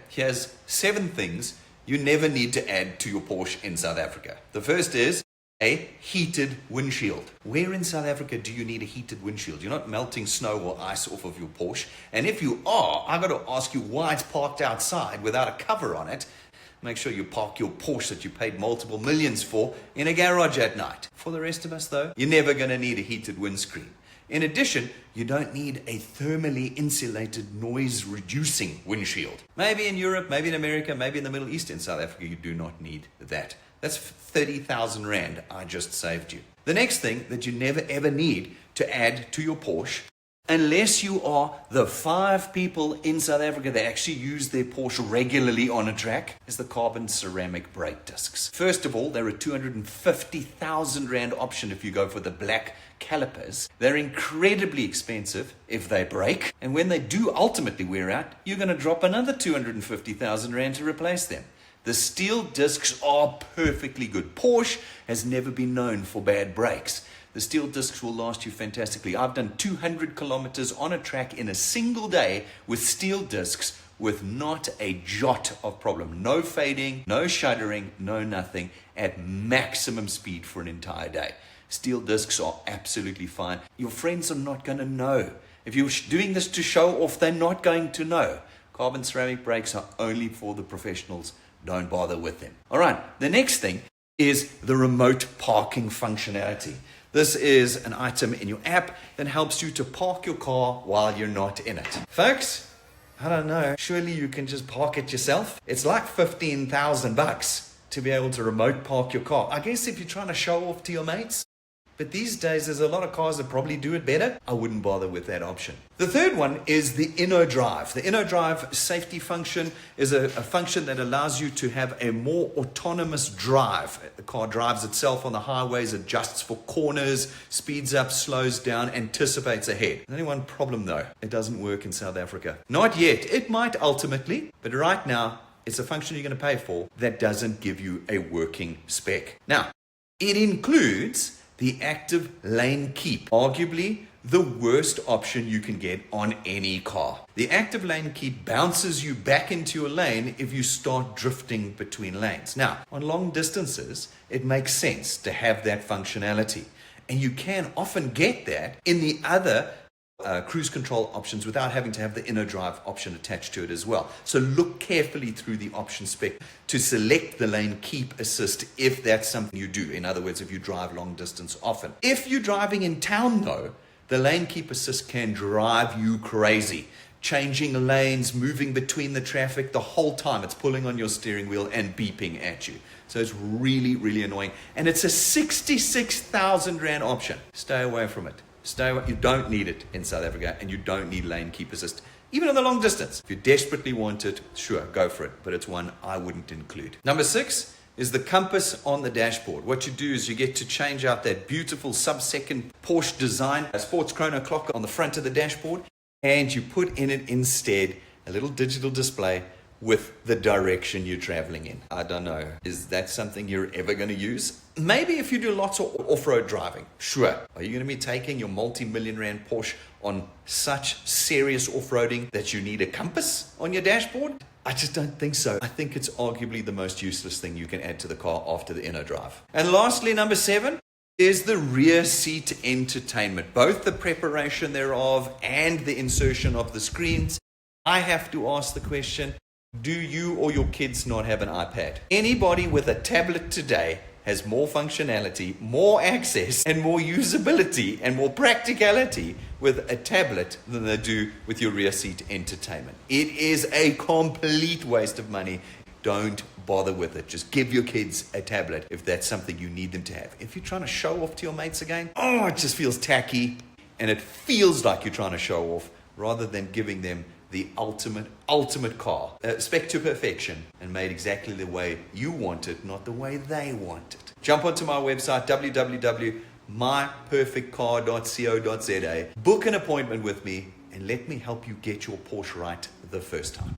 Here's 7 things you never need to add to your Porsche in South Africa. The first is a heated windshield. Where in South Africa do you need a heated windshield? You're not melting snow or ice off of your Porsche. And if you are, I've got to ask you why it's parked outside without a cover on it. Make sure you park your Porsche that you paid multiple millions for in a garage at night. For the rest of us though, you're never going to need a heated windscreen. In addition, you don't need a thermally insulated noise reducing windshield. Maybe in Europe, maybe in America, maybe in the Middle East. In South Africa, you do not need that. That's 30,000 Rand I just saved you. The next thing that you never ever need to add to your Porsche, unless you are the 5 people in South Africa that actually use their Porsche regularly on a track, is the carbon ceramic brake discs. First of all, they're a 250,000 Rand option if you go for the black calipers. They're incredibly expensive if they break, and when they do ultimately wear out, you're going to drop another 250,000 Rand to replace them. The steel discs are perfectly good. Porsche has never been known for bad brakes. The steel discs will last you fantastically. I've done 200 kilometers on a track in a single day with steel discs with not a jot of problem. No fading, no shuddering, no nothing, at maximum speed for an entire day. Steel discs are absolutely fine. Your friends are not going to know. If you're doing this to show off, they're not going to know. Carbon ceramic brakes are only for the professionals. Don't bother with them. All right, the next thing is the remote parking functionality. This is an item in your app that helps you to park your car while you're not in it. Folks, I don't know, surely you can just park it yourself? It's like 15,000 bucks to be able to remote park your car. I guess if you're trying to show off to your mates. But these days, there's a lot of cars that probably do it better. I wouldn't bother with that option. The third one is the InnoDrive. The InnoDrive safety function is a function that allows you to have a more autonomous drive. The car drives itself on the highways, adjusts for corners, speeds up, slows down, anticipates ahead. There's only one problem though. It doesn't work in South Africa. Not yet. It might ultimately, but right now, it's a function you're going to pay for that doesn't give you a working spec. Now, it includes the active lane keep, arguably the worst option you can get on any car. The active lane keep bounces you back into your lane if you start drifting between lanes. Now, on long distances, it makes sense to have that functionality. And you can often get that in the other cruise control options without having to have the InnoDrive option attached to it as well. So look carefully through the option spec to select the lane keep assist if that's something you do. In other words, if you drive long distance often. If you're driving in town though, the lane keep assist can drive you crazy. Changing lanes, moving between the traffic, the whole time it's pulling on your steering wheel and beeping at you. So it's really, really annoying. And it's a 66,000 Rand option. Stay away from it. Stay away. You don't need it in South Africa, and you don't need lane keep assist, even on the long distance. If you desperately want it, sure, go for it, but it's one I wouldn't include. Number 6 is the compass on the dashboard. What you do is you get to change out that beautiful sub-second Porsche design, a sports chrono clock on the front of the dashboard, and you put in it instead a little digital display with the direction you're traveling in. I don't know. Is that something you're ever going to use? Maybe if you do lots of off-road driving. Sure. Are you going to be taking your multi-million Rand Porsche on such serious off-roading that you need a compass on your dashboard? I just don't think so. I think it's arguably the most useless thing you can add to the car after the InnoDrive. And lastly, number 7 is the rear seat entertainment. Both the preparation thereof and the insertion of the screens. I have to ask the question, do you or your kids not have an iPad? Anybody with a tablet today has more functionality, more access, and more usability and more practicality with a tablet than they do with your rear seat entertainment. It is a complete waste of money. Don't bother with it. Just give your kids a tablet if that's something you need them to have. If you're trying to show off to your mates again, it just feels tacky and it feels like you're trying to show off rather than giving them the ultimate car, spec to perfection and made exactly the way you want it, not the way they want it. Jump onto my website, www.myperfectcar.co.za, book an appointment with me and let me help you get your Porsche right the first time.